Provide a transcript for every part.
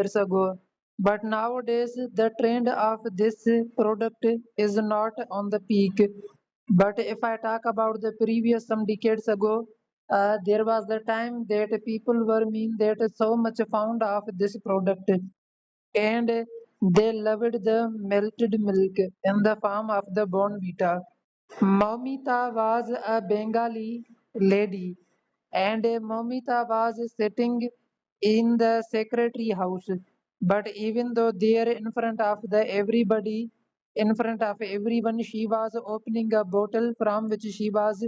years ago. But nowadays, the trend of this product is not on the peak. But if I talk about the previous some decades ago, there was the time that people were mean that so much fond of this product, and they loved the melted milk in the form of the Bonvita. Momita was a Bengali lady, and Momita was sitting in the secretary house. But even though there in front of the everybody, in front of everyone, she was opening a bottle from which she was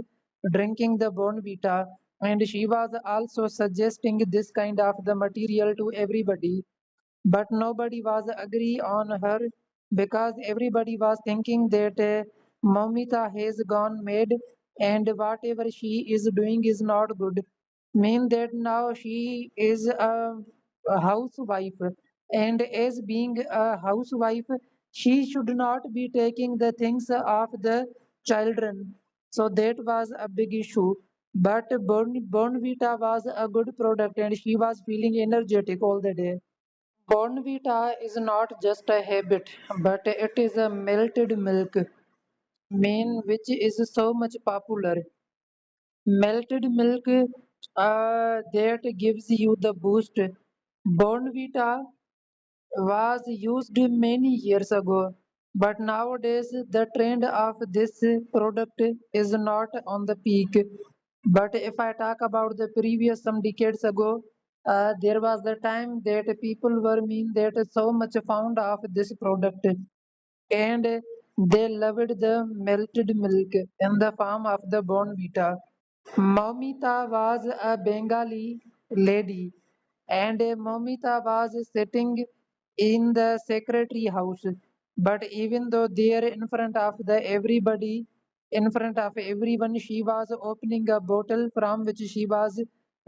drinking the Bonvita, and she was also suggesting this kind of the material to everybody, but nobody was agree on her because everybody was thinking that Momita has gone mad and whatever she is doing is not good. Mean that now she is a housewife, and as being a housewife, she should not be taking the things of the children. So that was a big issue. But Bonvita was a good product and she was feeling energetic all the day. Bonvita is not just a habit, but it is a melted milk, main which is so much popular. Melted milk that gives you the boost. Bonvita was used many years ago, but nowadays the trend of this product is not on the peak. But if I talk about the previous some decades ago, there was the time that people were mean that so much fond of this product, and they loved the melted milk in the form of the Bonvita. Momita was a Bengali lady, and Momita was sitting in the secretary house. But even though there in front of the everybody, in front of everyone, she was opening a bottle from which she was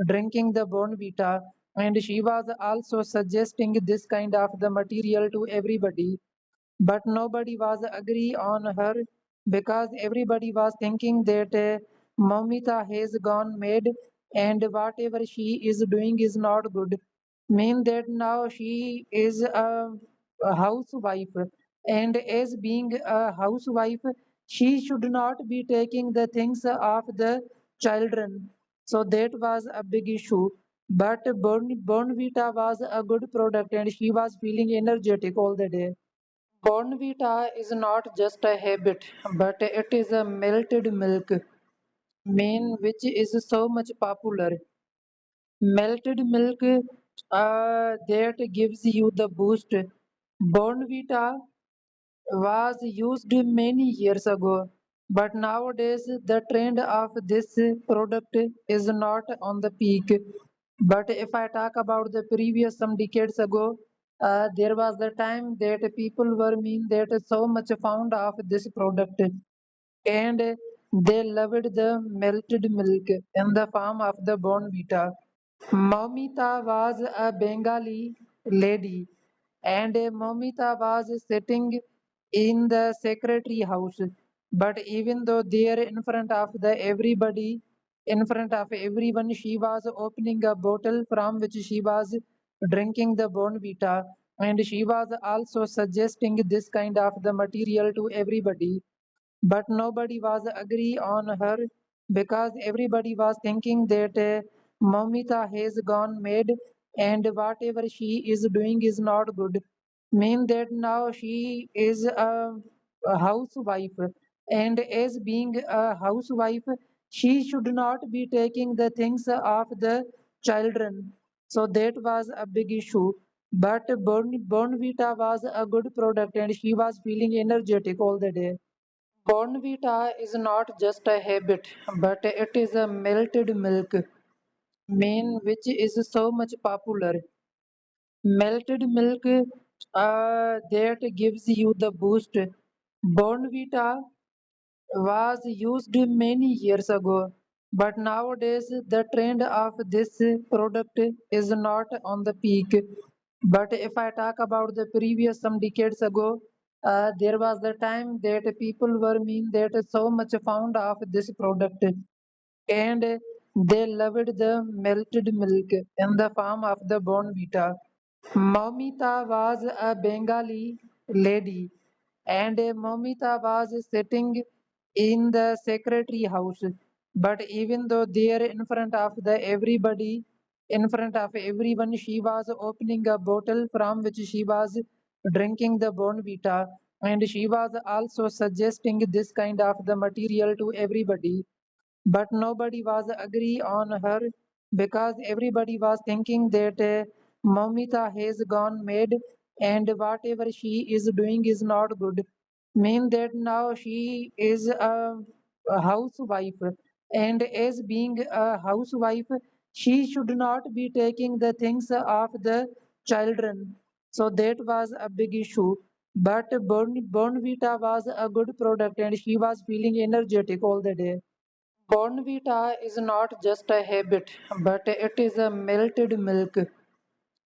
drinking the Bonvita, and she was also suggesting this kind of the material to everybody, but nobody was agree on her because everybody was thinking that Momita has gone mad and whatever she is doing is not good. Mean that now she is a housewife, and as being a housewife, she should not be taking the things of the children. So that was a big issue. But Bonvita was a good product and she was feeling energetic all the day. Bonvita is not just a habit, but it is a melted milk, main which is so much popular. Melted milk that gives you the boost. Bonvita was used many years ago, but nowadays the trend of this product is not on the peak. But if I talk about the previous some decades ago, there was the time that people were mean that so much fond of this product, and they loved the melted milk in the form of the Bonvita. Momita was a Bengali lady, and Momita was sitting in the secretary house. But even though there in front of the everybody, in front of everyone, she was opening a bottle from which she was drinking the Bonvita, and she was also suggesting this kind of the material to everybody, but nobody was agree on her because everybody was thinking that Momita has gone mad and whatever she is doing is not good. Mean that now she is a housewife, and as being a housewife, she should not be taking the things of the children. So that was a big issue. But Bonvita was a good product and she was feeling energetic all the day. Bonvita is not just a habit, but it is a melted milk, main which is so much popular. Melted milk that gives you the boost. Bonvita was used many years ago, but nowadays the trend of this product is not on the peak. But if I talk about the previous some decades ago, there was the time that people were mean that so much fond of this product, and they loved the melted milk in the form of the Bonvita. Momita was a Bengali lady, and Momita was sitting in the secretary house. But even though there in front of the everybody, in front of everyone, she was opening a bottle from which she was drinking the Bonvita, and she was also suggesting this kind of the material to everybody, but nobody was agree on her because everybody was thinking that Momita has gone mad and whatever she is doing is not good. Mean that now she is a housewife, and as being a housewife, she should not be taking the things of the children. So that was a big issue. But Bonvita was a good product and she was feeling energetic all the day. Bonvita is not just a habit, but it is a melted milk,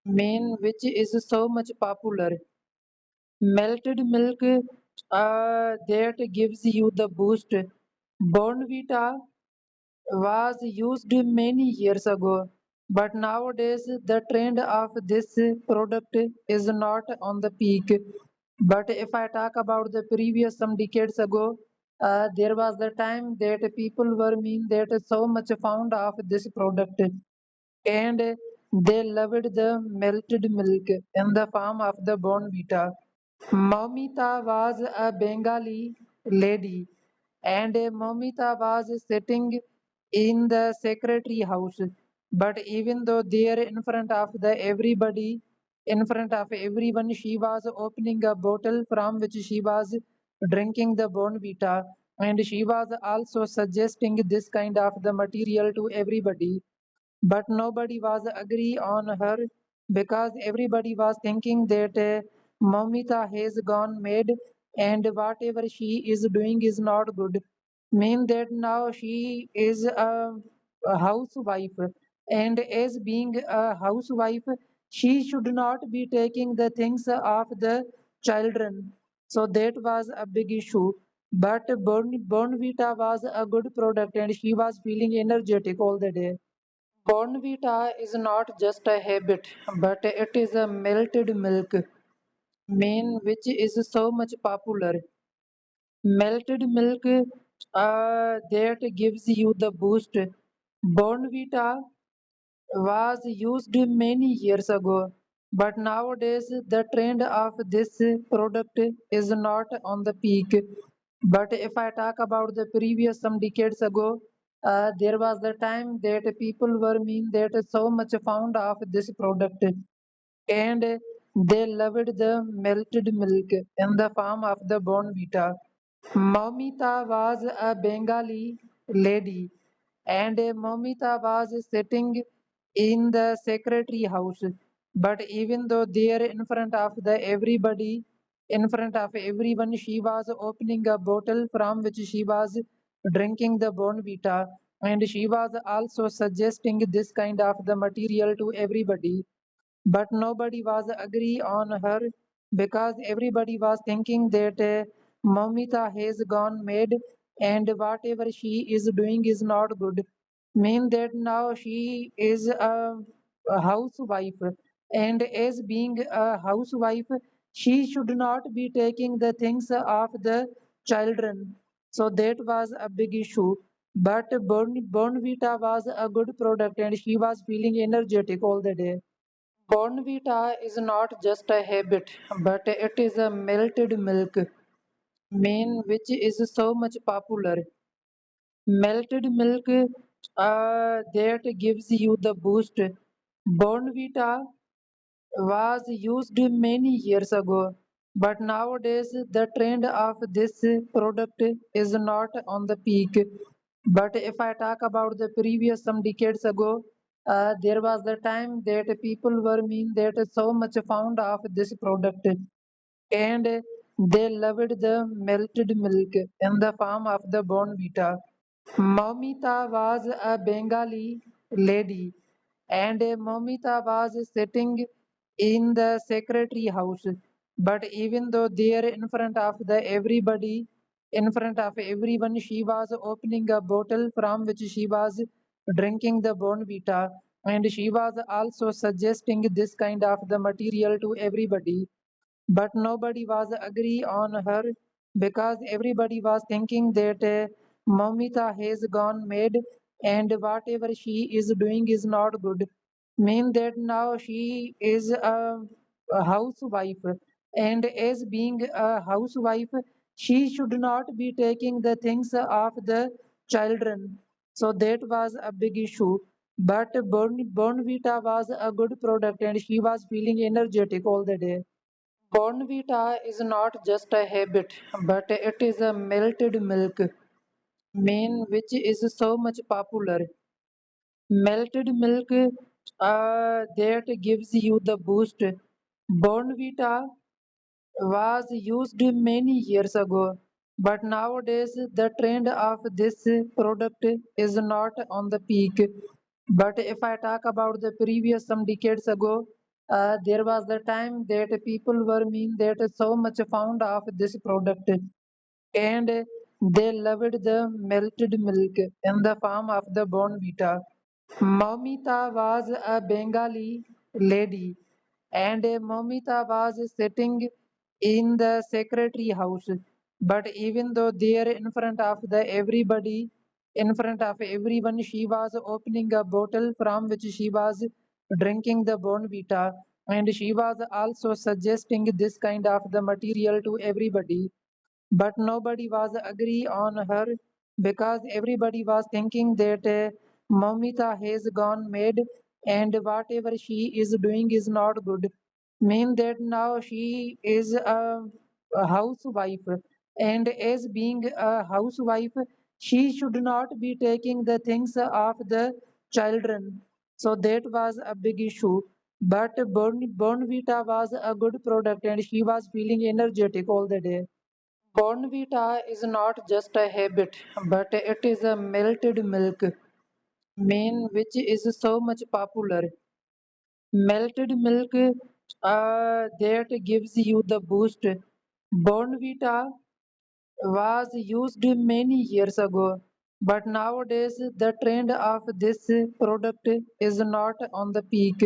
main which is so much popular. Melted milk that gives you the boost. Bonvita was used many years ago, but nowadays the trend of this product is not on the peak. But if I talk about the previous some decades ago, there was the time that people were mean that so much fond of this product, and they loved the melted milk in the form of the Bonvita. Momita was a Bengali lady, and Momita was sitting in the secretary house. But even though there in front of the everybody, in front of everyone, she was opening a bottle from which she was drinking the Bonvita, and she was also suggesting this kind of the material to everybody, but nobody was agree on her because everybody was thinking that Momita has gone mad and whatever she is doing is not good. Mean that now she is a housewife, and as being a housewife, she should not be taking the things of the children. So that was a big issue. But Bonvita was a good product and she was feeling energetic all the day. Bonvita is not just a habit, but it is a melted milk, main which is so much popular. Melted milk that gives you the boost. Bonvita was used many years ago, but nowadays the trend of this product is not on the peak. But if I talk about the previous some decades ago, there was the time that people were mean that so much fond of this product, and they loved the melted milk in the form of the Bonvita. Momita was a Bengali lady, and Momita was sitting in the secretary house. But even though there in front of the everybody, in front of everyone, she was opening a bottle from which she was drinking the Bonvita, and she was also suggesting this kind of the material to everybody, but nobody was agree on her because everybody was thinking that Momita has gone mad and whatever she is doing is not good. Mean that now she is a housewife, and as being a housewife, she should not be taking the things of the children. So that was a big issue. But Bonvita was a good product and she was feeling energetic all the day. Bonvita is not just a habit, but it is a melted milk, main which is so much popular. Melted milk that gives you the boost. Bonvita was used many years ago, but nowadays the trend of this product is not on the peak. But if I talk about the previous some decades ago, there was the time that people were mean that so much fond of this product, and they loved the melted milk in the form of the Bonvita. Momita was a Bengali lady, and Momita was sitting in the secretary house. But even though there in front of the everybody, in front of everyone, she was opening a bottle from which she was drinking the Bonvita, and she was also suggesting this kind of the material to everybody, but nobody was agree on her because everybody was thinking that Momita has gone mad and whatever she is doing is not good. Mean that now she is a housewife, and as being a housewife, she should not be taking the things of the children. So that was a big issue. But Bonvita was a good product and she was feeling energetic all the day. Bonvita is not just a habit, but it is a melted milk, main which is so much popular. Melted milk that gives you the boost. Bonvita was used many years ago, but nowadays the trend of this product is not on the peak. But if I talk about the previous some decades ago, there was the time that people were mean that so much fond of this product, and they loved the melted milk in the form of the Bonvita. Momita was a Bengali lady, and Momita was sitting in the secretary house. But even though there in front of the everybody, in front of everyone, she was opening a bottle from which she was drinking the Bonvita, and she was also suggesting this kind of the material to everybody, but nobody was agree on her because everybody was thinking that Momita has gone mad and whatever she is doing is not good. Mean that now she is a housewife, and as being a housewife, she should not be taking the things of the children. So that was a big issue. But Bonvita was a good product and she was feeling energetic all the day. Bonvita is not just a habit, but it is a melted milk, main which is so much popular. Melted milk that gives you the boost. Bonvita was used many years ago, but nowadays the trend of this product is not on the peak.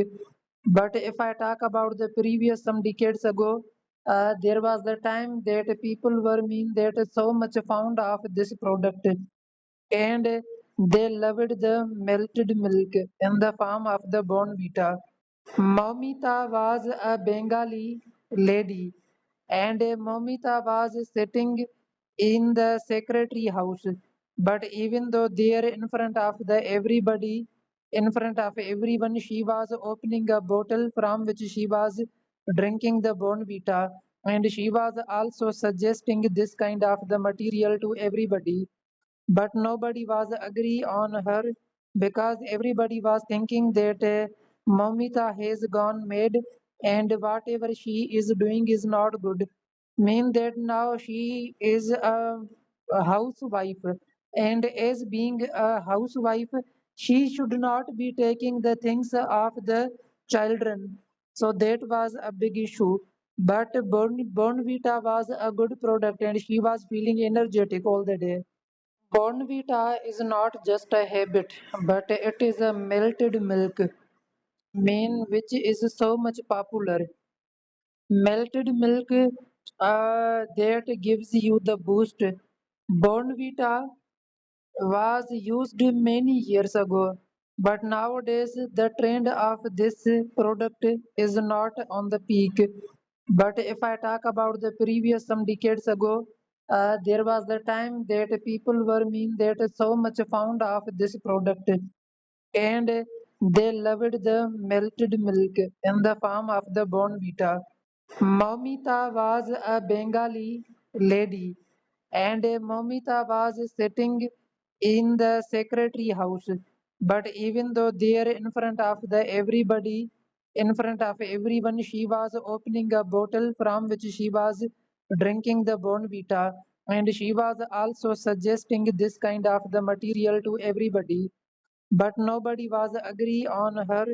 But if I talk about the previous some decades ago, there was the time that people were mean that so much fond of this product, and they loved the melted milk in the form of the Bonvita. Momita was a Bengali lady, and Momita was sitting in the secretary house. But even though there in front of the everybody, in front of everyone, she was opening a bottle from which she was drinking the Bonvita, and she was also suggesting this kind of the material to everybody, but nobody was agree on her because everybody was thinking that Momita has gone mad and whatever she is doing is not good. Mean that now she is a housewife, and as being a housewife, she should not be taking the things of the children. So that was a big issue. But Bonvita was a good product and she was feeling energetic all the day. Bonvita is not just a habit, but it is a melted milk, main which is so much popular. Melted milk that gives you the boost. Bonvita was used many years ago, but nowadays the trend of this product is not on the peak. But if I talk about the previous some decades ago, there was the time that people were mean that so much fond of this product, and they loved the melted milk in the form of the Bonvita. Momita was a Bengali lady, and Momita was sitting in the secretary house. But even though there in front of the everybody, in front of everyone, she was opening a bottle from which she was drinking the Bonvita, and she was also suggesting this kind of the material to everybody, but nobody was agree on her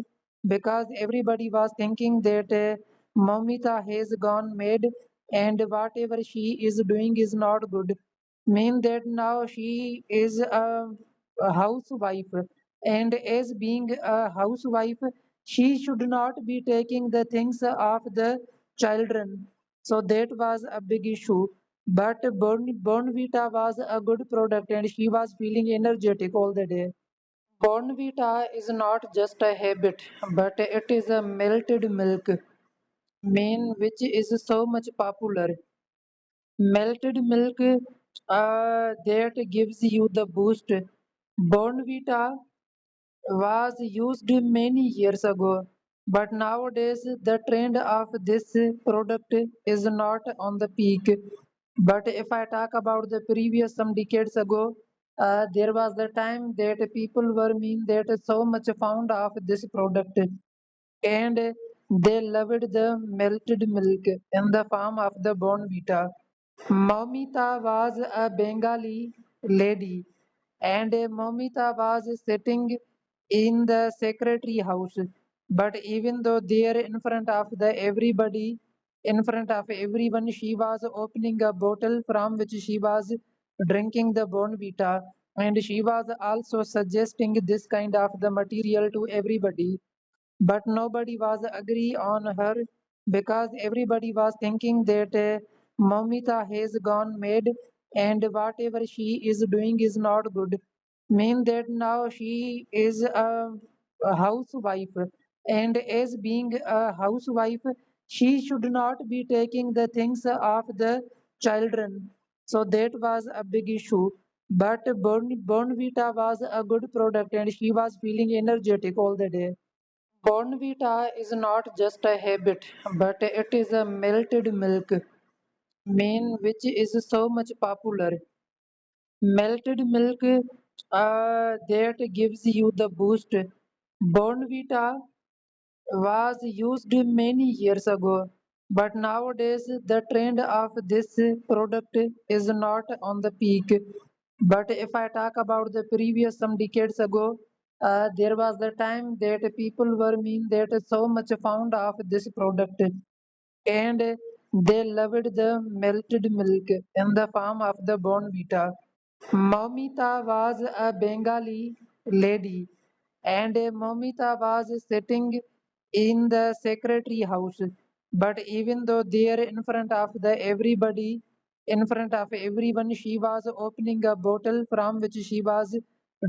because everybody was thinking that Momita has gone mad and whatever she is doing is not good. Mean that now she is a housewife, And as being a housewife, she should not be taking the things of the children. So that was a big issue. But Bonvita was a good product and she was feeling energetic all the day. Bonvita is not just a habit, but it is a melted milk, main which is so much popular. Melted milk that gives you the boost. Bonvita was used many years ago, but nowadays the trend of this product is not on the peak. But if I talk about the previous some decades ago, there was the time that people were mean that so much fond of this product and they loved the melted milk in the form of the Bonvita. Momita was a Bengali lady, and Momita was sitting in the secretary house. But even though there in front of the everybody, in front of everyone, she was opening a bottle from which she was drinking the Bonvita, and she was also suggesting this kind of the material to everybody, but nobody was agree on her because everybody was thinking that Momita has gone mad and whatever she is doing is not good. Mean that now she is a housewife, and as being a housewife, she should not be taking the things of the children. So that was a big issue. But Bonvita was a good product and she was feeling energetic all the day. Bonvita is not just a habit, but it is a melted milk, main which is so much popular. Melted milk that gives you the boost. Bonvita was used many years ago, but nowadays the trend of this product is not on the peak. But if I talk about the previous some decades ago, there was the time that people were mean that so much fond of this product and they loved the melted milk in the form of the Bonvita. Momita was a Bengali lady, and Momita was sitting in the secretary house. But even though there in front of the everybody, in front of everyone, she was opening a bottle from which she was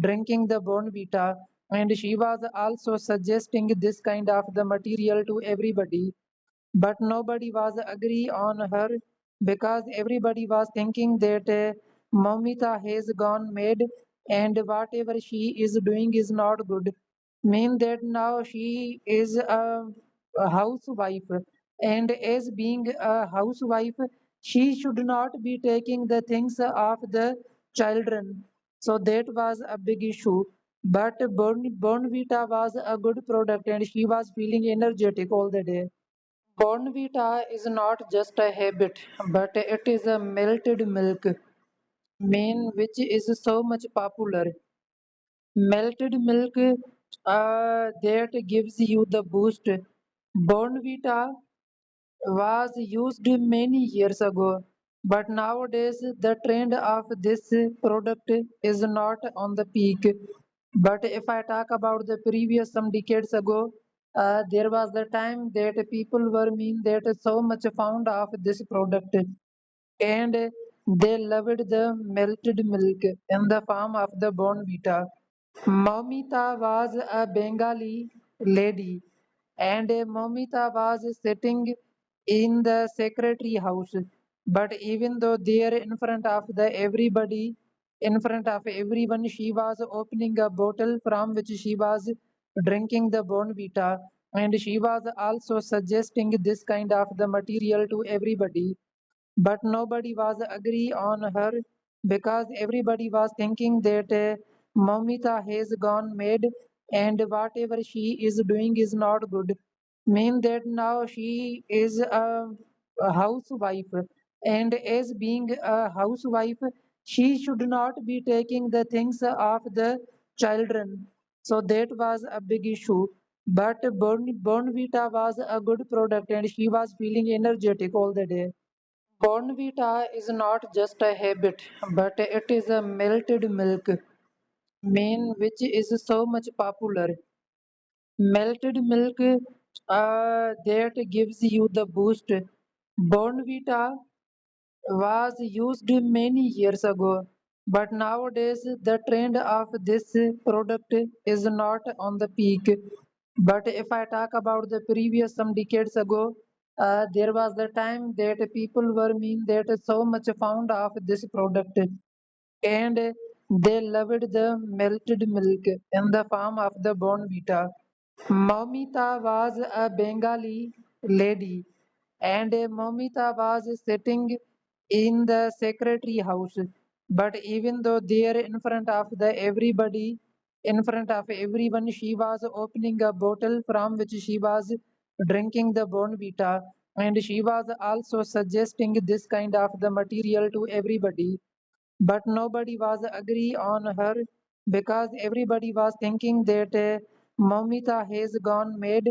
drinking the Bonvita, and she was also suggesting this kind of the material to everybody, but nobody was agree on her because everybody was thinking that Momita has gone mad and whatever she is doing is not good. Mean that now she is a housewife, and as being a housewife, she should not be taking the things of the children. So that was a big issue. But Bonvita was a good product and she was feeling energetic all the day. Bonvita is not just a habit, but it is a melted milk, main which is so much popular. Melted milk that gives you the boost. Bonvita was used many years ago, but nowadays the trend of this product is not on the peak. But if I talk about the previous some decades ago, there was the time that people were mean that so much fond of this product and they loved the melted milk in the form of the Bonvita. Momita was a Bengali lady, and Momita was sitting in the secretary house. But even though there in front of the everybody, in front of everyone, she was opening a bottle from which she was drinking the Bonvita, and she was also suggesting this kind of the material to everybody, but nobody was agree on her because everybody was thinking that Momita has gone mad and whatever she is doing is not good. Mean that now she is a housewife, and as being a housewife, she should not be taking the things of the children. So that was a big issue. But Bonvita was a good product and she was feeling energetic all the day. Bonvita is not just a habit, but it is a melted milk, main which is so much popular. Melted milk that gives you the boost. Bonvita was used many years ago, but nowadays the trend of this product is not on the peak. But if I talk about the previous some decades ago, there was the time that people were mean that so much fond of this product, and they loved the melted milk in the form of the Bonvita. Momita was a Bengali lady, and Momita was sitting in the secretary house. But even though there in front of the everybody, in front of everyone, she was opening a bottle from which she was drinking the Bonvita, and she was also suggesting this kind of the material to everybody, but nobody was agree on her because everybody was thinking that Momita has gone mad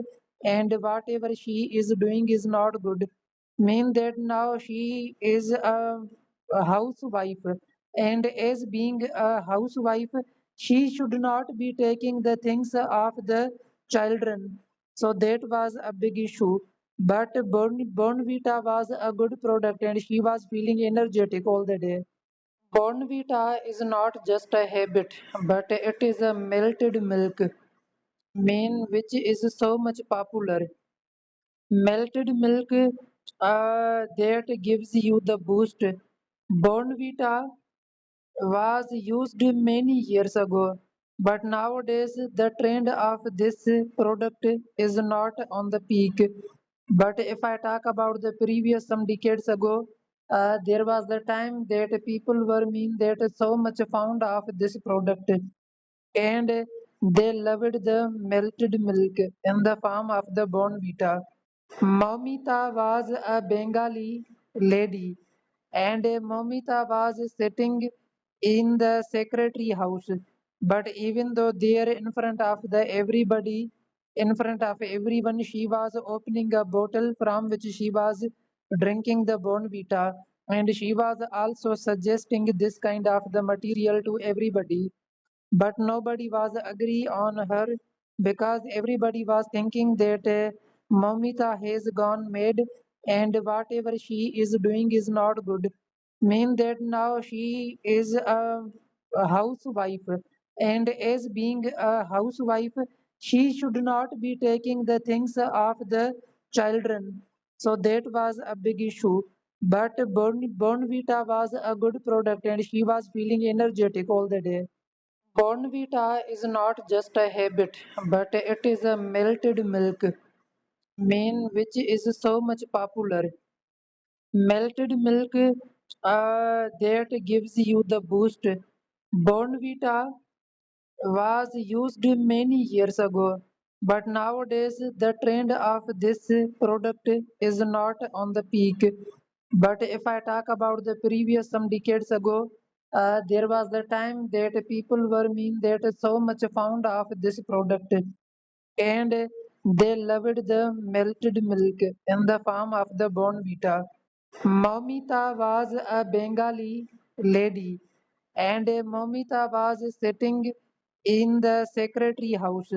and whatever she is doing is not good. Mean that now she is a housewife, and as being a housewife, she should not be taking the things of the children. So that was a big issue. But Bonvita was a good product and she was feeling energetic all the day. Bonvita is not just a habit, but it is a melted milk, main which is so much popular. Melted milk that gives you the boost. Bonvita was used many years ago, but nowadays the trend of this product is not on the peak. But if I talk about the previous some decades ago, there was the time that people were mean that so much fond of this product, and they loved the melted milk in the form of the Bonvita. Momita was a Bengali lady, and Momita was sitting in the secretary house. But even though there in front of the everybody, in front of everyone, she was opening a bottle from which she was drinking the Bonvita, and she was also suggesting this kind of the material to everybody, but nobody was agree on her because everybody was thinking that Momita has gone mad and whatever she is doing is not good. Mean that now she is a housewife, and as being a housewife, she should not be taking the things of the children. So that was a big issue. But Bonvita was a good product and she was feeling energetic all the day. Bonvita is not just a habit, but it is a melted milk, main which is so much popular. Melted milk that gives you the boost. Bonvita was used many years ago, but nowadays the trend of this product is not on the peak. But if I talk about the previous some decades ago, there was the time that people were mean that so much fond of this product, and they loved the melted milk in the form of the Bonvita. Momita was a Bengali lady, and Momita was sitting in the secretary house.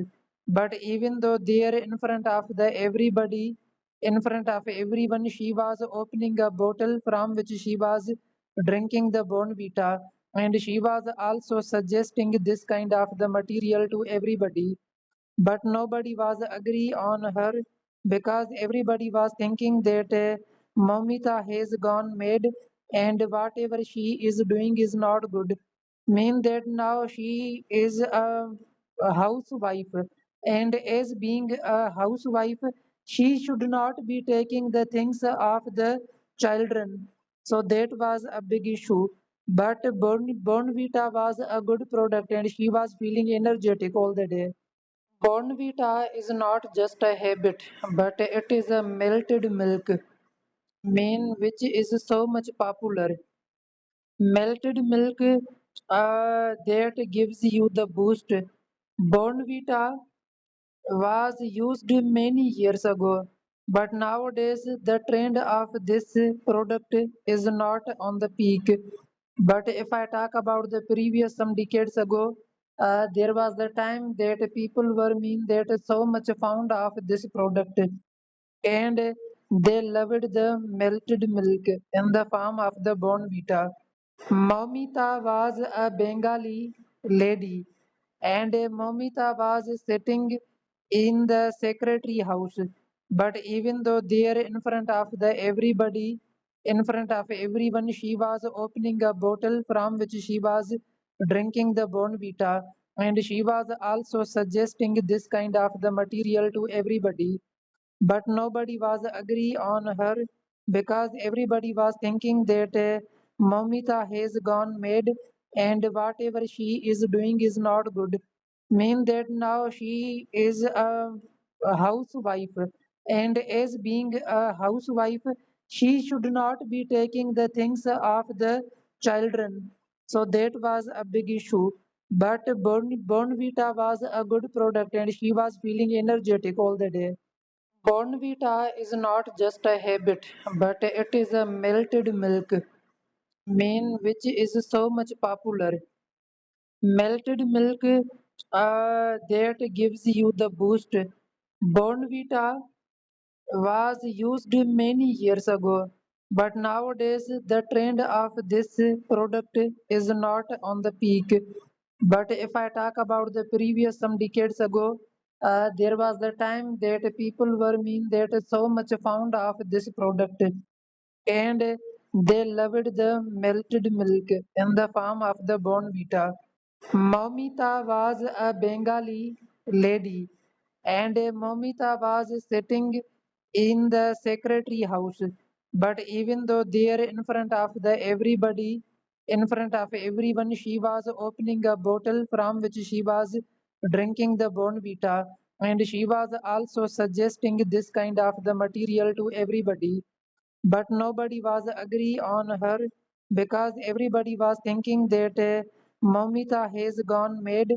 But even though there in front of the everybody, in front of everyone, she was opening a bottle from which she was drinking the Bonvita, and she was also suggesting this kind of the material to everybody, but nobody was agree on her because everybody was thinking that Momita has gone mad and whatever she is doing is not good. Mean that now she is a housewife, and as being a housewife, she should not be taking the things of the children. So that was a big issue. But Bonvita was a good product and she was feeling energetic all the day. Bonvita is not just a habit, but it is a melted milk, main which is so much popular. Melted milk that gives you the boost. Bonvita was used many years ago, but nowadays the trend of this product is not on the peak. But if I talk about the previous some decades ago, there was the time that people were mean that so much fond of this product, and they loved the melted milk in the form of the Bonvita. Momita was a Bengali lady, and Momita was sitting in the secretary house. But even though there in front of the everybody, in front of everyone, she was opening a bottle from which she was drinking the Bonvita, and she was also suggesting this kind of the material to everybody, but nobody was agree on her because everybody was thinking that Mamita has gone mad and whatever she is doing is not good. Mean that now she is a housewife, and as being a housewife, she should not be taking the things of the children. So that was a big issue. But Bonvita was a good product and she was feeling energetic all the day. Bonvita is not just a habit, but it is a melted milk, main which is so much popular. Melted milk that gives you the boost. Bonvita was used many years ago, but nowadays the trend of this product is not on the peak. But if I talk about the previous some decades ago, there was the time that people were mean that so much fond of this product, and they loved the melted milk in the form of the Bonvita. Momita was a Bengali lady, and Momita was sitting in the secretary house. But even though there in front of the everybody, in front of everyone, she was opening a bottle from which she was drinking the Bonvita, and she was also suggesting this kind of the material to everybody, but nobody was agree on her because everybody was thinking that Mamita has gone mad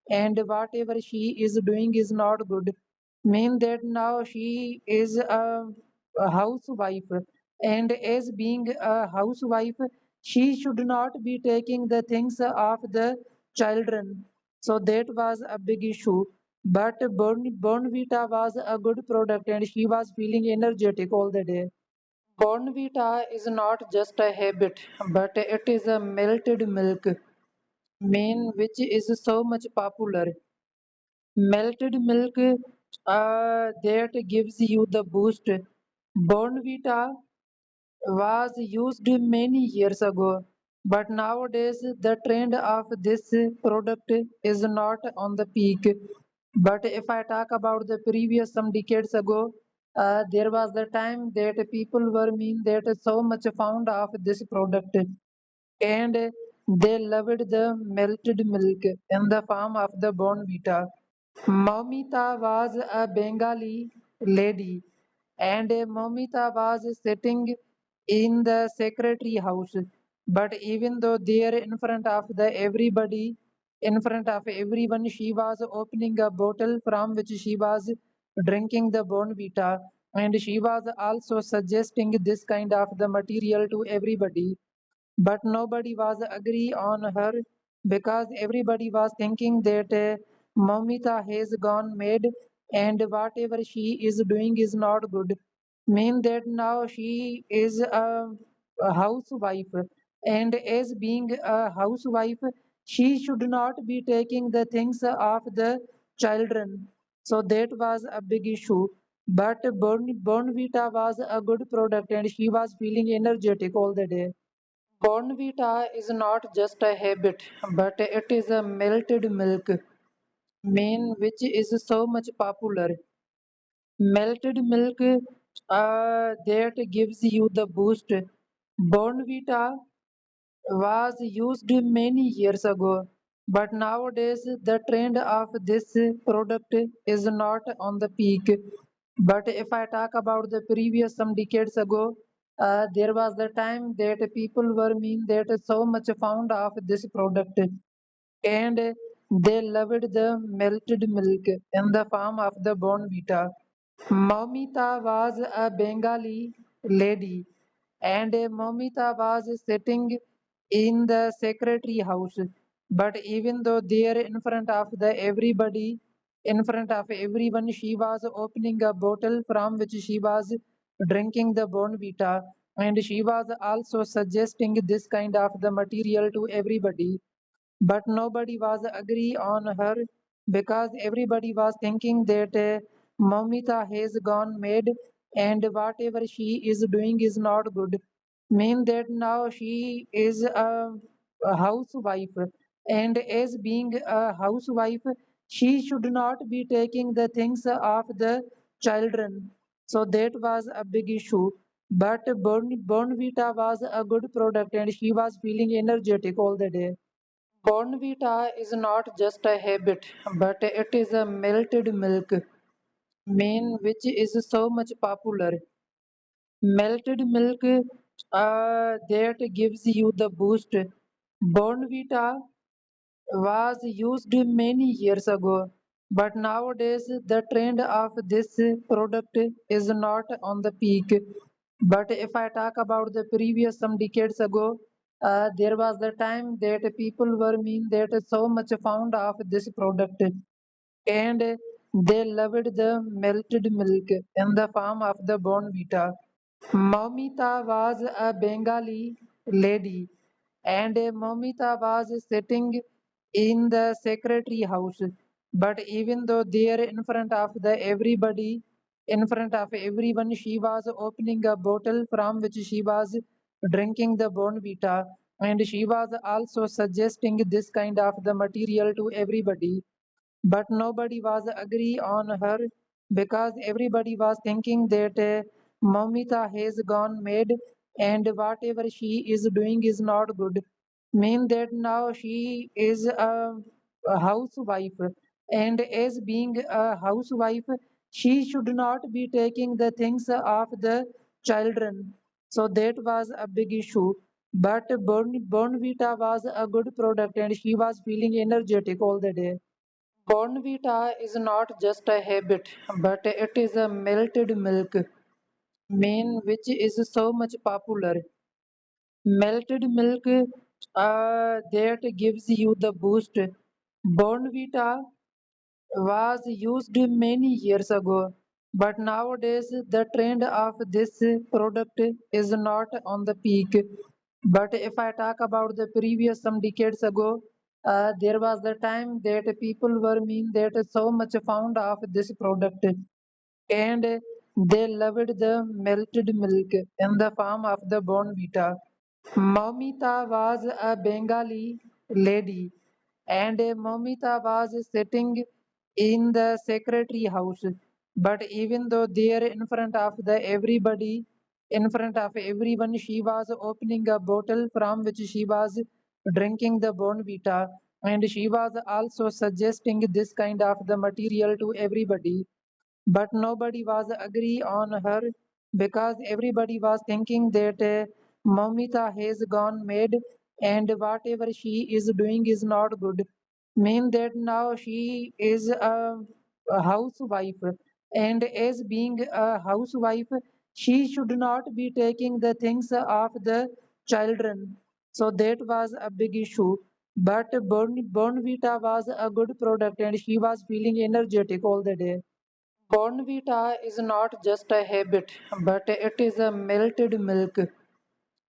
and whatever she is doing is not good. Mean that now she is a housewife, and as being a housewife, she should not be taking the things of the children. So that was a big issue. But Bonvita was a good product and she was feeling energetic all the day. Bonvita is not just a habit, but it is a melted milk, main which is so much popular. Melted milk that gives you the boost. Bonvita was used many years ago, but nowadays the trend of this product is not on the peak. But if I talk about the previous some decades ago, there was the time that people were mean that so much fond of this product, and they loved the melted milk in the form of the Bonvita. Momita was a Bengali lady, and Momita was sitting in the secretary house. But even though there in front of the everybody, in front of everyone, she was opening a bottle from which she was drinking the Bonvita, and she was also suggesting this kind of the material to everybody, but nobody was agree on her because everybody was thinking that Mamita has gone mad and whatever she is doing is not good. Mean that now she is a housewife, and as being a housewife, she should not be taking the things of the children. So that was a big issue. But Bonvita was a good product and she was feeling energetic all the day. Bonvita is not just a habit, but it is a melted milk, main which is so much popular. Melted milk that gives you the boost. Bonvita was used many years ago, but nowadays the trend of this product is not on the peak. But if I talk about the previous some decades ago, there was the time that people were mean that so much fond of this product, and they loved the melted milk in the form of the Bonvita. Momita was a Bengali lady, and Momita was sitting in the secretary house. But even though there in front of the everybody, in front of everyone, she was opening a bottle from which she was drinking the Bonvita, and she was also suggesting this kind of the material to everybody. But nobody was agree on her, because everybody was thinking that Momita has gone mad, and whatever she is doing is not good. Mean that now she is a housewife, and as being a housewife, she should not be taking the things of the children. So that was a big issue. But Bonvita was a good product, and she was feeling energetic all the day. Bonvita is not just a habit, but it is a melted milk, main which is so much popular. Melted milk that gives you the boost. Bonvita was used many years ago, but nowadays the trend of this product is not on the peak. But if I talk about the previous some decades ago, there was the time that people were mean that so much fond of this product, and they loved the melted milk in the form of the Bonvita. Momita was a Bengali lady, and Momita was sitting in the secretary house. But even though there in front of the everybody, in front of everyone, she was opening a bottle from which she was drinking the Bonvita, and she was also suggesting this kind of the material to everybody. But nobody was agree on her, because everybody was thinking that Momita has gone mad, and whatever she is doing is not good. Mean that now she is a housewife, and as being a housewife, she should not be taking the things of the children. So that was a big issue. But Bonvita was a good product, and she was feeling energetic all the day. Bonvita is not just a habit, but it is a melted milk, main which is so much popular. Melted milk that gives you the boost. Bonvita was used many years ago, but nowadays the trend of this product is not on the peak. But if I talk about the previous some decades ago, there was the time that people were mean that so much fond of this product, and they loved the melted milk in the form of the Bonvita. Momita was a Bengali lady, and Momita was sitting in the secretary house. But even though there in front of the everybody, in front of everyone, she was opening a bottle from which she was drinking the Bonvita, and she was also suggesting this kind of the material to everybody. But nobody was agree on her, because everybody was thinking that Momita has gone mad, and whatever she is doing is not good. Mean that now she is a housewife, and as being a housewife, she should not be taking the things of the children. So that was a big issue. But Bonvita was a good product, and she was feeling energetic all the day. Bonvita is not just a habit, but it is a melted milk,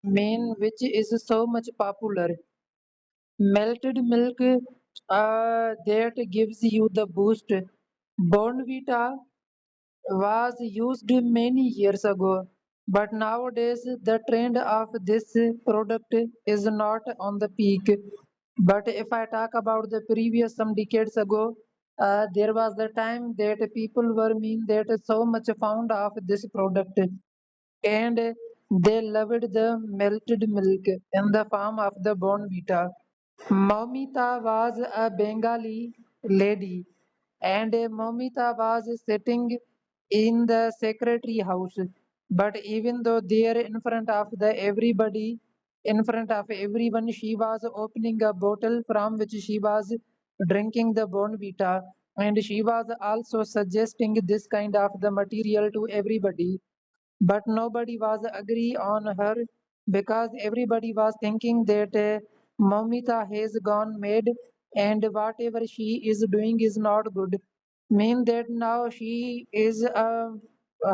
main which is so much popular. Melted milk that gives you the boost. Bonvita was used many years ago, but nowadays the trend of this product is not on the peak. But if I talk about the previous some decades ago, there was the time that people were mean that so much fond of this product, and they loved the melted milk in the form of the Bonvita. Momita was a Bengali lady, and Momita was sitting in the secretary house. But even though there in front of the everybody, in front of everyone, she was opening a bottle from which she was drinking the Bonvita, and she was also suggesting this kind of the material to everybody. But nobody was agree on her, because everybody was thinking that Momita has gone mad and whatever she is doing is not good. Mean that now she is a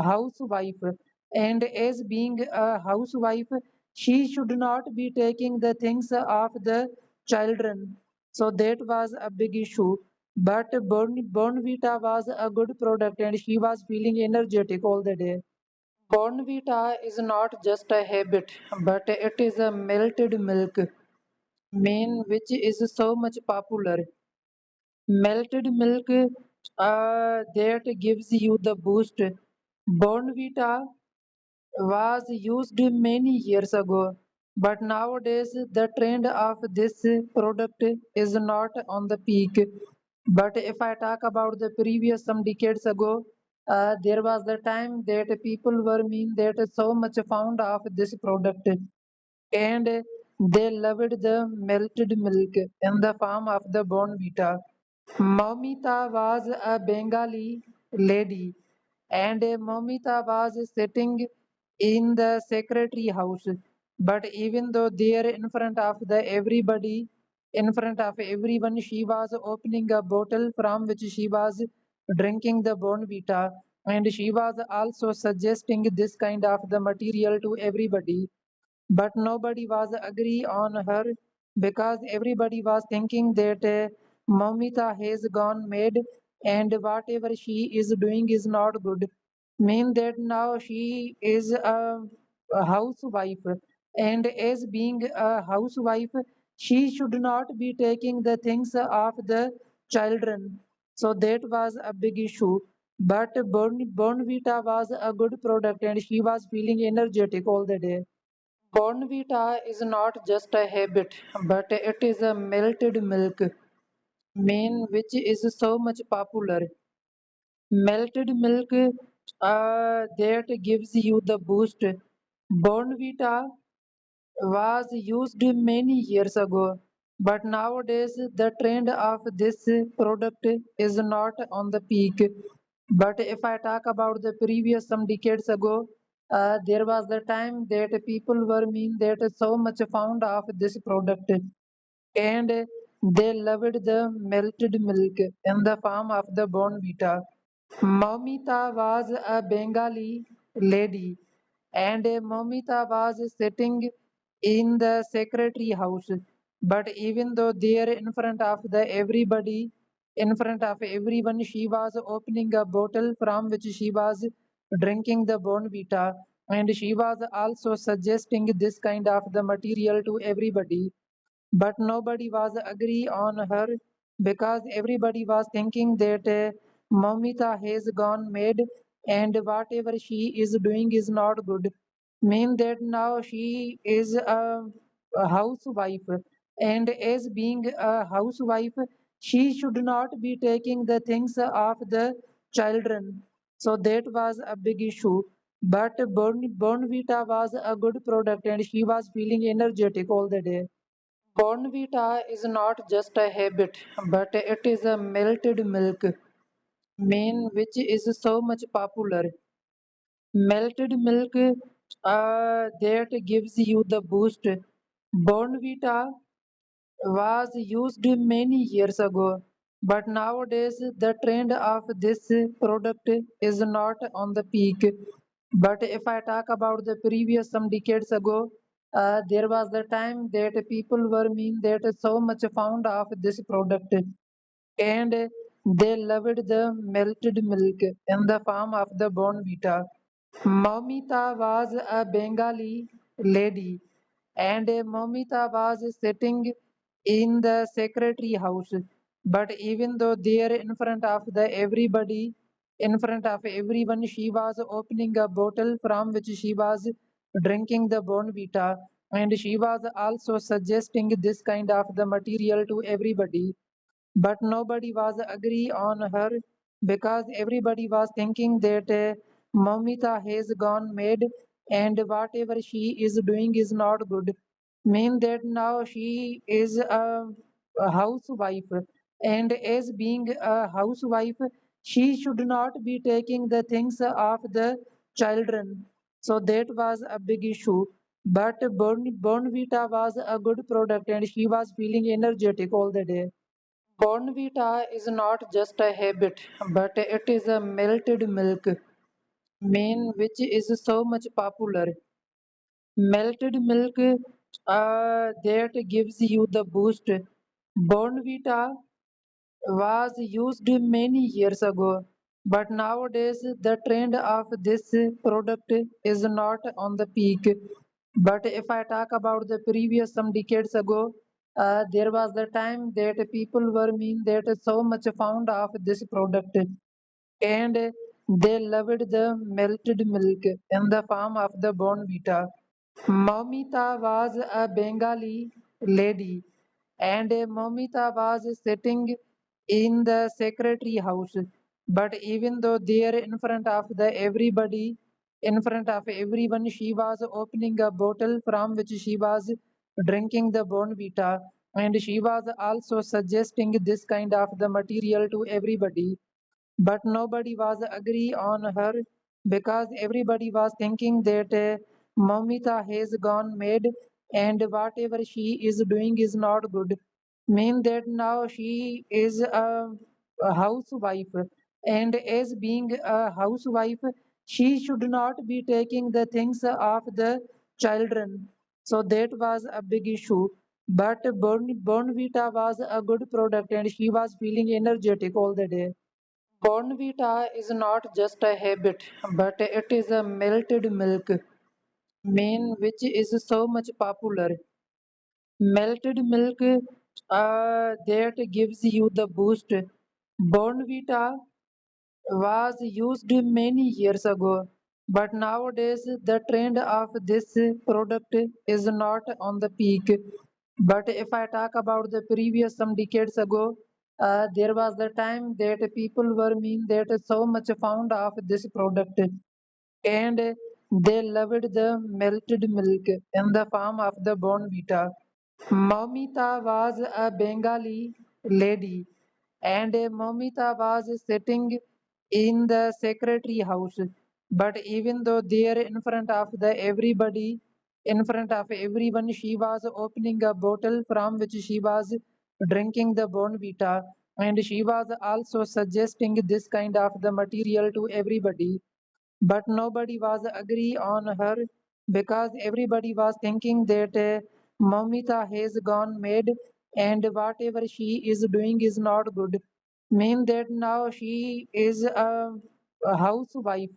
housewife, and as being a housewife, she should not be taking the things of the children. So that was a big issue. But Bonvita was a good product and she was feeling energetic all the day. Bonvita is not just a habit, but it is a melted milk, main which is so much popular. Melted milk that gives you the boost. Bonvita was used many years ago, but nowadays the trend of this product is not on the peak. But if I talk about the previous some decades ago, there was the time that people were mean that so much fond of this product and they loved the melted milk in the form of the Bonvita. Momita was a Bengali lady, and Momita was sitting in the secretary house. But even though there in front of the everybody, in front of everyone, she was opening a bottle from which she was drinking the Bonvita, and she was also suggesting this kind of the material to everybody, but nobody was agree on her because everybody was thinking that Mamita has gone mad and whatever she is doing is not good. Mean that now she is a housewife, and as being a housewife, she should not be taking the things of the children. So that was a big issue. But Bonvita was a good product and she was feeling energetic all the day. Bonvita is not just a habit, but it is a melted milk, main which is so much popular. Melted milk that gives you the boost. Bonvita was used many years ago, but nowadays the trend of this product is not on the peak. But if I talk about the previous some decades ago, there was the time that people were mean that so much fond of this product and they loved the melted milk in the form of the Bonvita. Momita was a Bengali lady, and Momita was sitting in the secretary house. But even though there in front of the everybody, in front of everyone, she was opening a bottle from which she was drinking the Bonvita, and she was also suggesting this kind of the material to everybody, but nobody was agree on her because everybody was thinking that Mamita has gone mad and whatever she is doing is not good. Mean that now she is a housewife, and as being a housewife, she should not be taking the things of the children. So that was a big issue. But Bonvita was a good product and she was feeling energetic all the day. Bonvita is not just a habit, but it is a melted milk, main which is so much popular. Melted milk that gives you the boost. Bonvita was used many years ago, but nowadays the trend of this product is not on the peak. But if I talk about the previous some decades ago, there was the time that people were mean that so much fond of this product and they loved the melted milk in the form of the Bonvita. Momita was a Bengali lady, and Momita was sitting in the secretary house. But even though there in front of the everybody, in front of everyone, she was opening a bottle from which she was drinking the Bonvita, and she was also suggesting this kind of the material to everybody, but nobody was agree on her because everybody was thinking that Mamita has gone mad and whatever she is doing is not good. Mean that now she is a housewife, and as being a housewife, she should not be taking the things of the children. So that was a big issue. But Bonvita was a good product and she was feeling energetic all the day. Bonvita is not just a habit, but it is a melted milk, main which is so much popular. Melted milk that gives you the boost. Bonvita was used many years ago, but nowadays the trend of this product is not on the peak. But if I talk about the previous some decades ago, there was the time that people were mean that so much fond of this product and they loved the melted milk in the form of the Bonvita. Momita was a Bengali lady, and Momita was sitting in the secretary house. But even though there in front of the everybody, in front of everyone, she was opening a bottle from which she was drinking the Bonvita, and she was also suggesting this kind of the material to everybody, but nobody was agree on her because everybody was thinking that Mamita has gone mad and whatever she is doing is not good. Mean that now she is a housewife, and as being a housewife, she should not be taking the things of the children. So that was a big issue. But Bonvita was a good product and she was feeling energetic all the day. Bonvita is not just a habit, but it is a melted milk, main which is so much popular. Melted milk that gives you the boost. Bonvita was used many years ago, but nowadays the trend of this product is not on the peak. But if I talk about the previous some decades ago, there was the time that people were mean that so much fond of this product and they loved the melted milk in the form of the Bonvita. Momita was a Bengali lady, and Momita was sitting in the secretary house. But even though there in front of the everybody, in front of everyone, she was opening a bottle from which she was drinking the Bonvita, and she was also suggesting this kind of the material to everybody, but nobody was agree on her because everybody was thinking that Mamita has gone mad and whatever she is doing is not good. Mean that now she is a housewife,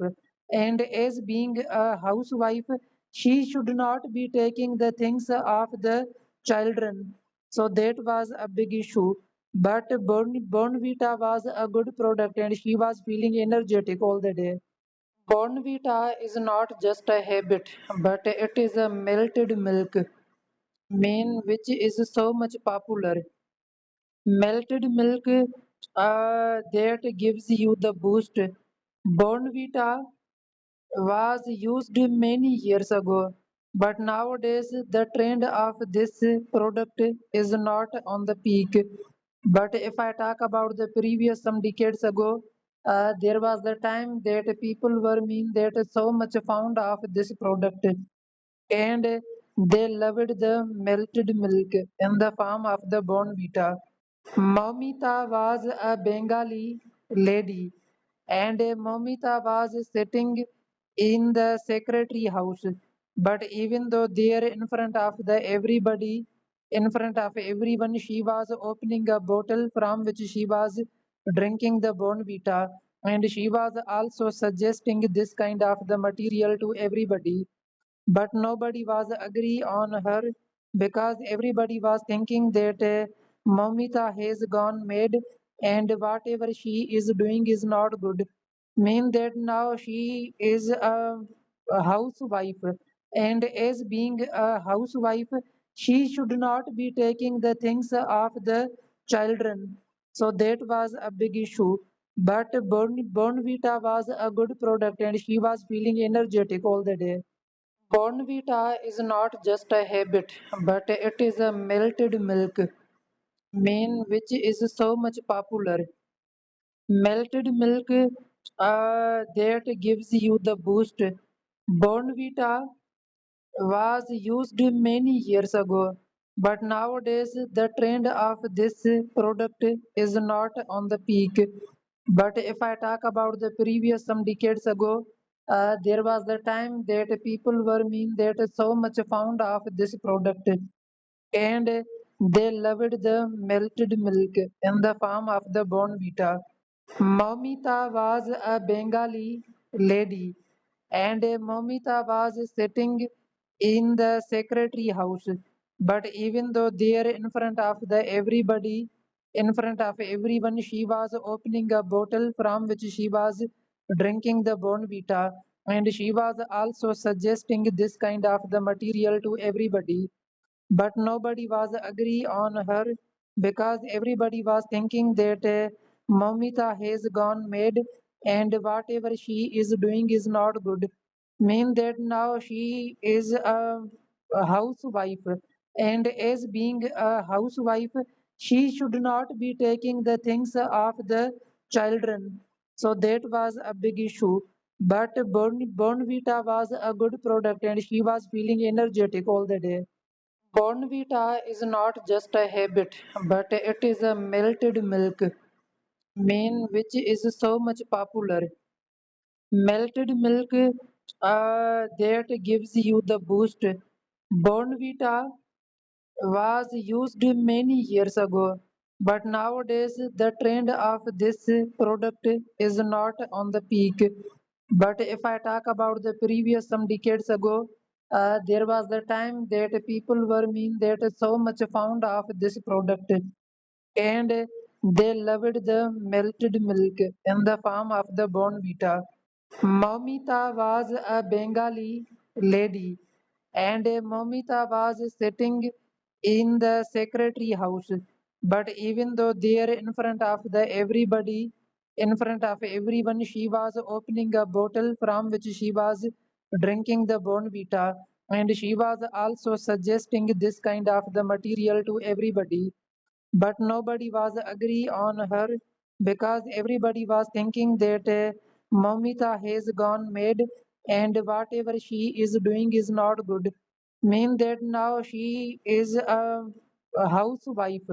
and as being a housewife, she should not be taking the things of the children. So that was a big issue. But Bonvita was a good product and she was feeling energetic all the day. Bonvita is not just a habit, but it is a melted milk, main which is so much popular. Melted milk that gives you the boost. Bonvita was used many years ago, but nowadays the trend of this product is not on the peak. But if I talk about the previous some decades ago, there was the time that people were mean that so much fond of this product and they loved the melted milk in the form of the Bonvita. Momita was a Bengali lady, and Momita was sitting in the secretary house. But even though there in front of the everybody, in front of everyone, she was opening a bottle from which she was drinking the Bonvita, and she was also suggesting this kind of the material to everybody, but nobody was agree on her because everybody was thinking that Mamita has gone mad and whatever she is doing is not good. Mean that now she is a housewife, and as being a housewife, she should not be taking the things of the children. So that was a big issue. But Bonvita was a good product and she was feeling energetic all the day. Bonvita is not just a habit, but it is a melted milk, main which is so much popular. Melted milk that gives you the boost. Bonvita was used many years ago, but nowadays the trend of this product is not on the peak. But if I talk about the previous some decades ago, there was the time that people were mean that so much fond of this product, and they loved the melted milk in the form of the Bonvita. Momita was a Bengali lady, and Momita was sitting in the secretary house. But even though there in front of the everybody, in front of everyone, she was opening a bottle from which she was drinking the Bonvita, and she was also suggesting this kind of the material to everybody, but nobody was agree on her because everybody was thinking that Momita has gone mad and whatever she is doing is not good. Mean that now she is a housewife, and as being a housewife, she should not be taking the things of the children. So that was a big issue. But Bonvita was a good product and she was feeling energetic all the day. Bonvita is not just a habit, but it is a melted milk, main which is so much popular. Melted milk that gives you the boost. Bonvita was used many years ago, but nowadays the trend of this product is not on the peak. But if I talk about the previous some decades ago, there was the time that people were mean that so much fond of this product, and they loved the melted milk in the form of the Bonvita. Momita was a Bengali lady, and Momita was sitting in the secretary house. But even though there in front of the everybody, in front of everyone, she was opening a bottle from which she was drinking the Bonvita, and she was also suggesting this kind of the material to everybody, but nobody was agree on her because everybody was thinking that Momita has gone mad and whatever she is doing is not good. Mean that now she is a housewife,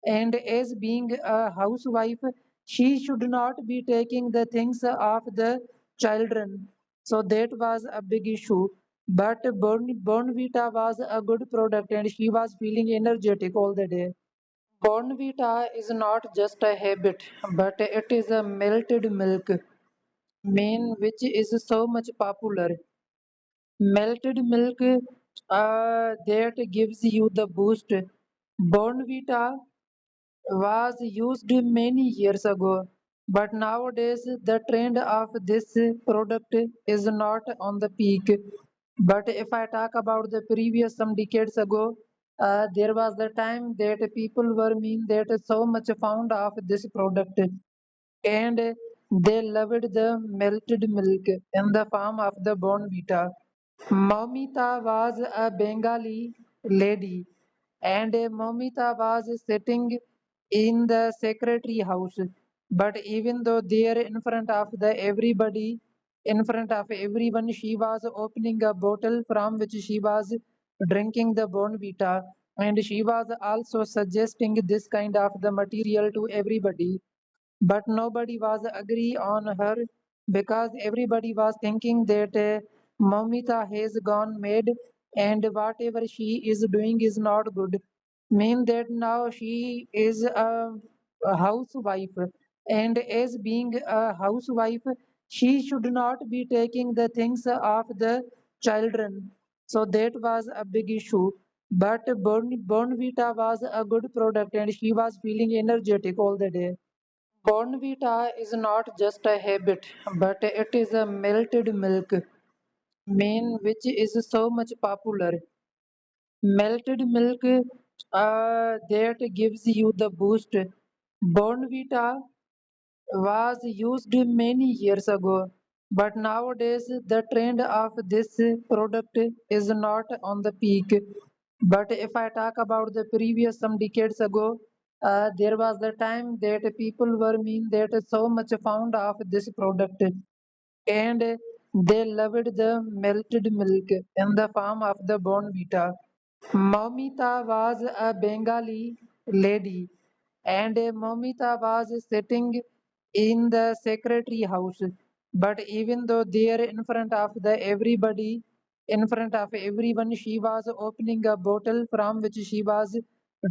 and as being a housewife, she should not be taking the things of the children. So that was a big issue. But Bonvita was a good product and she was feeling energetic all the day. Bonvita is not just a habit, but it is a melted milk, main which is so much popular. Melted milk that gives you the boost. Bonvita was used many years ago, but nowadays the trend of this product is not on the peak. But if I talk about the previous some decades ago, there was the time that people were mean that so much fond of this product, and they loved the melted milk in the form of the Bonvita. Momita was a Bengali lady, and Momita was sitting in the secretary house. But even though there in front of the everybody, in front of everyone, she was opening a bottle from which she was drinking the Bonvita, and she was also suggesting this kind of the material to everybody, but nobody was agree on her because everybody was thinking that Momita has gone mad and whatever she is doing is not good. Mean that now she is a housewife, and as being a housewife, she should not be taking the things of the children. So that was a big issue. But Bonvita was a good product and she was feeling energetic all the day. Bonvita is not just a habit, but it is a melted milk, main which is so much popular. Melted milk that gives you the boost. Bonvita was used many years ago, but nowadays the trend of this product is not on the peak. But if I talk about the previous some decades ago, there was the time that people were mean that so much fond of this product, and They loved the melted milk in the form of the Bonvita. Momita was a Bengali lady, and Momita was sitting in the secretary house. But even though there in front of the everybody, in front of everyone, she was opening a bottle from which she was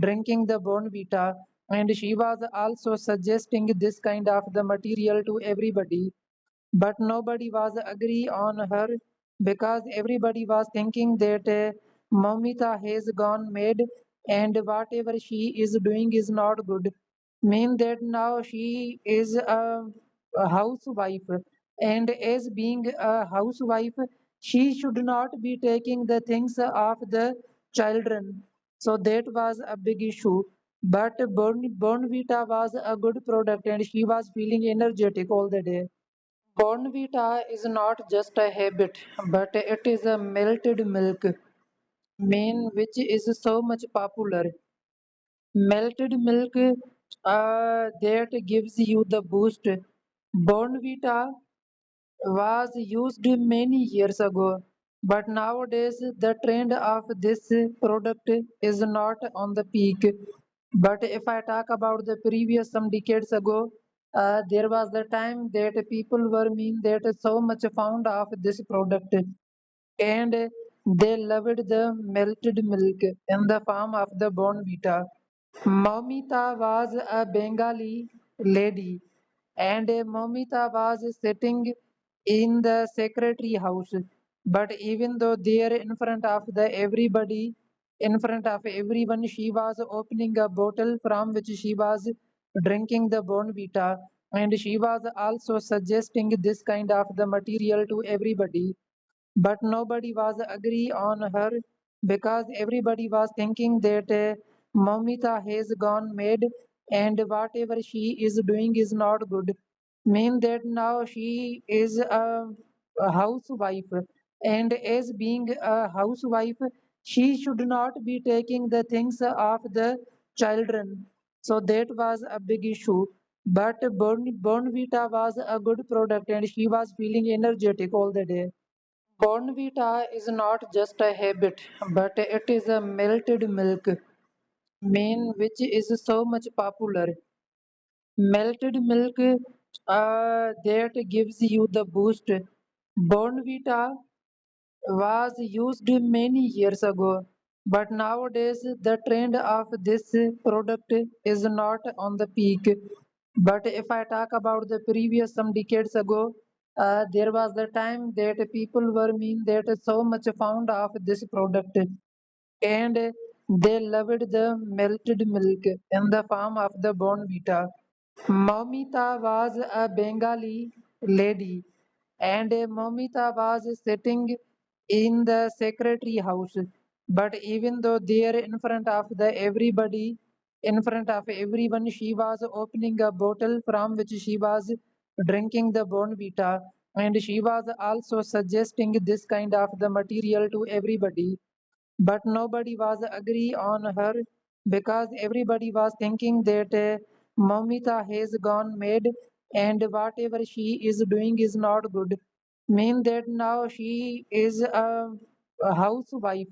drinking the Bonvita, and she was also suggesting this kind of the material to everybody, but nobody was agree on her because everybody was thinking that Momita has gone mad and whatever she is doing is not good. Mean that now she is a housewife, and as being a housewife, she should not be taking the things of the children. So that was a big issue. But Bonvita was a good product and she was feeling energetic all the day. Bonvita is not just a habit, but it is a melted milk, main which is so much popular. Melted milk that gives you the boost. Bonvita was used many years ago, but nowadays the trend of this product is not on the peak. But if I talk about the previous some decades ago, there was the time that people were mean that so much fond of this product, and they loved the melted milk in the form of the Bonvita. Momita was a Bengali lady, and Momita was sitting in the secretary house. But even though there in front of the everybody, in front of everyone, she was opening a bottle from which she was drinking the Bonvita, and she was also suggesting this kind of the material to everybody, but nobody was agree on her because everybody was thinking that Momita has gone mad and whatever she is doing is not good. Mean that now she is a housewife, and as being a housewife, she should not be taking the things of the children. So that was a big issue. But Bonvita was a good product and she was feeling energetic all the day. Bonvita is not just a habit, but it is a melted milk, main which is so much popular. Melted milk that gives you the boost. Bonvita was used many years ago, but nowadays the trend of this product is not on the peak. But if I talk about the previous some decades ago, there was the time that people were mean that so much fond of this product, and they loved the melted milk in the form of the Bonvita. Momita was a Bengali lady, and Momita was sitting in the secretary house. But even though there in front of the everybody, in front of everyone, she was opening a bottle from which she was drinking the Bonvita, and she was also suggesting this kind of the material to everybody, but nobody was agree on her because everybody was thinking that Momita has gone mad and whatever she is doing is not good. Mean that now she is a housewife,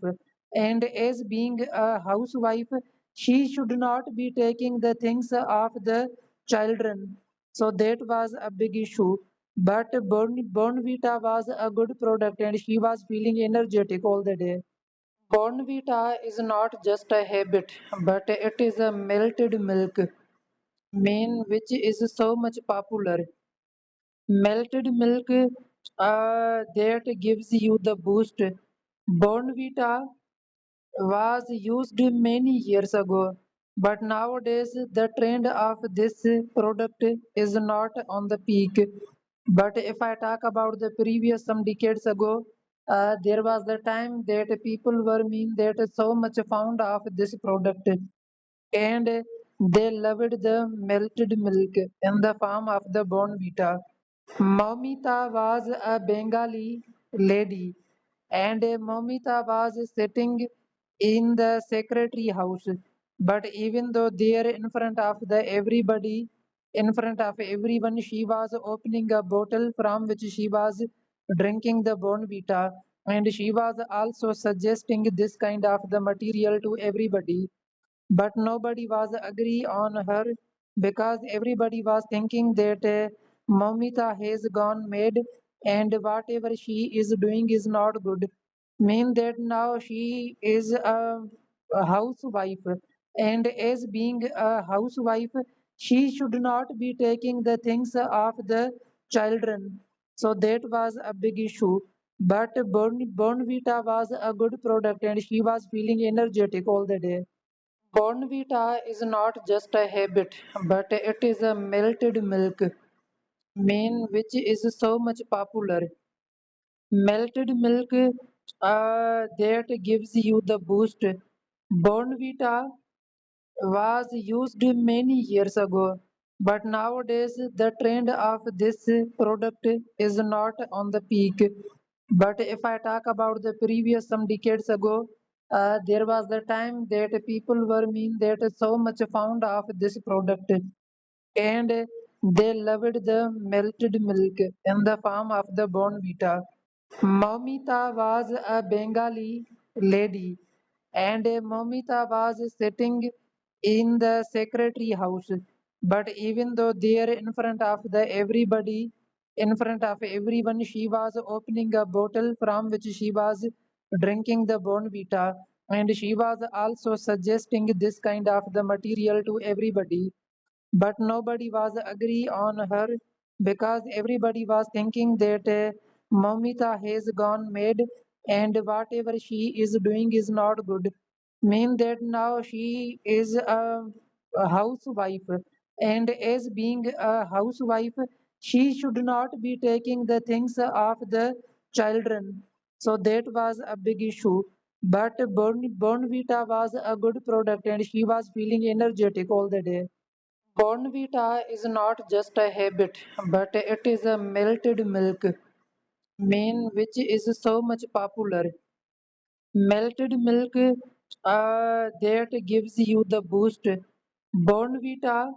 and as being a housewife, she should not be taking the things of the children. So that was a big issue. But Bonvita was a good product and she was feeling energetic all the day. Bonvita is not just a habit, but it is a melted milk, main which is so much popular. Melted milk that gives you the boost. Bonvita was used many years ago, but nowadays the trend of this product is not on the peak. But if I talk about the previous some decades ago, there was the time that people were mean that so much fond of this product, and they loved the melted milk in the form of the Bonvita. Momita was a Bengali lady, and Momita was sitting in the secretary house. But even though there in front of the everybody, in front of everyone, she was opening a bottle from which she was drinking the Bonvita, and she was also suggesting this kind of the material to everybody. But nobody was agree on her because everybody was thinking that Momita has gone mad and whatever she is doing is not good. Mean that now she is a housewife, and as being a housewife, she should not be taking the things of the children. So that was a big issue. But Bonvita was a good product and she was feeling energetic all the day. Bonvita is not just a habit, but it is a melted milk, main which is so much popular. Melted milk that gives you the boost. Bonvita was used many years ago, but nowadays the trend of this product is not on the peak. But if I talk about the previous some decades ago, there was the time that people were mean that so much fond of this product, and they loved the melted milk in the form of the Bonvita. Momita was a Bengali lady, and Momita was sitting in the secretary house. But even though there in front of the everybody, in front of everyone, she was opening a bottle from which she was drinking the Bonvita, and she was also suggesting this kind of the material to everybody. But nobody was agree on her because everybody was thinking that Momita has gone mad and whatever she is doing is not good. Mean that now she is a housewife, and as being a housewife, she should not be taking the things of the children. So that was a big issue. But Bonvita was a good product and she was feeling energetic all the day. Bonvita is not just a habit, but it is a melted milk, main which is so much popular. Melted milk that gives you the boost. Bonvita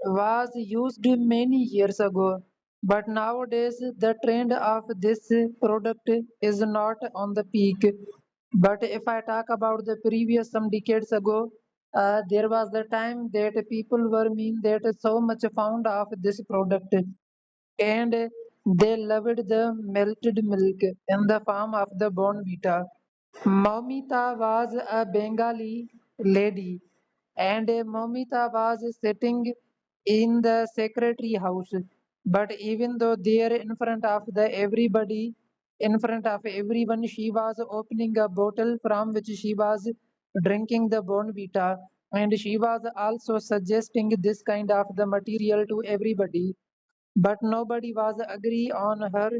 was used many years ago, but nowadays the trend of this product is not on the peak. But if I talk about the previous some decades ago, there was the time that people were mean that so much fond of this product, and they loved the melted milk in the form of the Bonvita. Momita was a Bengali lady, and Momita was sitting in the secretary house. But even though there in front of the everybody, in front of everyone, she was opening a bottle from which she was drinking the Bonvita, and she was also suggesting this kind of the material to everybody. But nobody was agree on her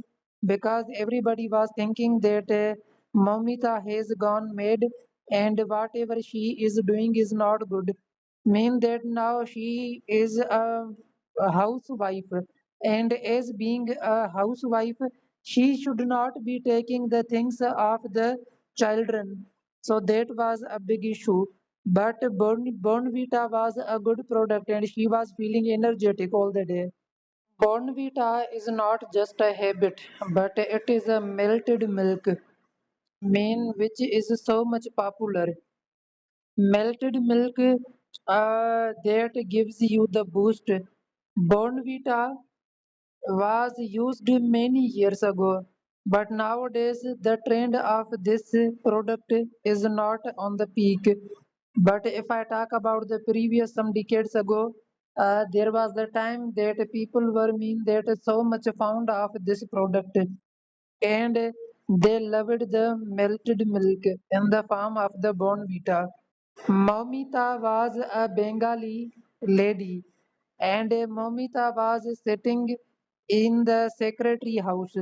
because everybody was thinking that Momita has gone mad and whatever she is doing is not good. Mean that now she is a housewife, and as being a housewife, she should not be taking the things of the children. So that was a big issue. But Bonvita was a good product and she was feeling energetic all the day. Bonvita is not just a habit, but it is a melted milk, main which is so much popular. Melted milk that gives you the boost. Bonvita was used many years ago, but nowadays the trend of this product is not on the peak. But if I talk about the previous some decades ago, there was the time that people were mean that so much fond of this product, and they loved the melted milk in the form of the Bonvita. Momita was a Bengali lady, and Momita was sitting in the secretary house.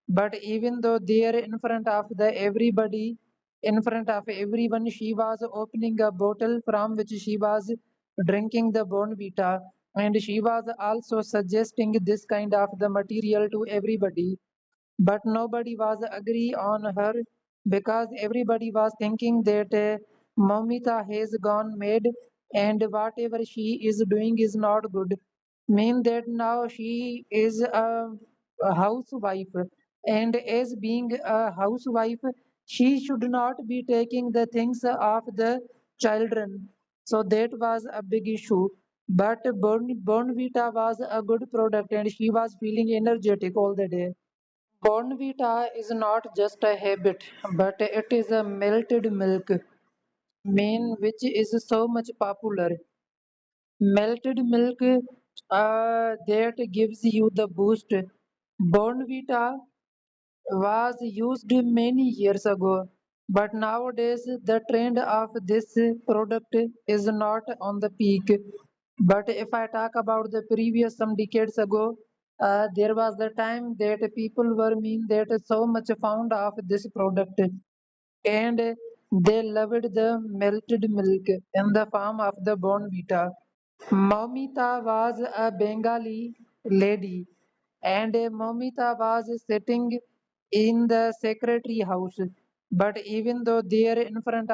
But even though there in front of the everybody, in front of everyone, she was opening a bottle from which she was drinking the Bonvita, and she was also suggesting this kind of the material to everybody. But nobody was agree on her because everybody was thinking that Momita has gone mad and whatever she is doing is not good. Mean that now she is a housewife, and as being a housewife, she should not be taking the things of the children. So that was a big issue. But Bonvita was a good product and she was feeling energetic all the day. Bonvita is not just a habit, but it is a melted milk, main which is so much popular. Melted milk that gives you the boost. Bonvita was used many years ago, but nowadays the trend of this product is not on the peak. But if I talk about the previous some decades ago, there was the time that people were mean that so much fond of this product and they loved the melted milk in the form of the Bonvita. Momita was a Bengali lady, and Momita was sitting in the secretary house. But even though there in front